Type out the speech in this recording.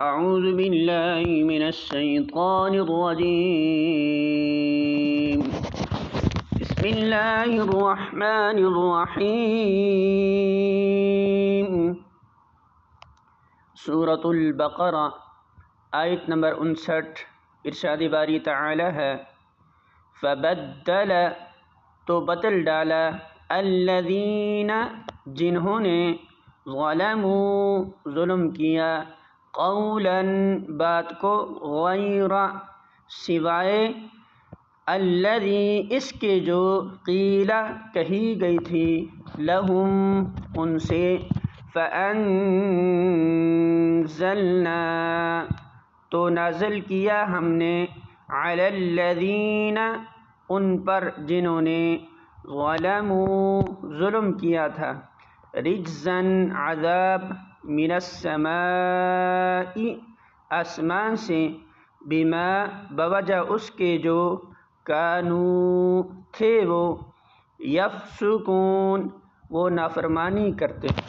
أعوذ بالله من الشيطان الرجيم. بسم الله الرحمن الرحيم. سورة البقرہ آیت نمبر 59. ارشاد باری تعالی ہے فبدل تو بدل ڈالا الذین جنہوں نے ظلموا ظلم کیا قولا بات کو غیر سوائے الذی اس کے جو قیل کہی گئی تھی لہم ان سے فانزلنا تو نازل کیا ہم نے علی الذین ان پر جنہوں نے ظلموا ظلم کیا تھا رجزاً عذاب من السماء آسمان سے بما بوجہ اس کے جو کانوا تھے وہ یفسقون وہ نافرمانی کرتے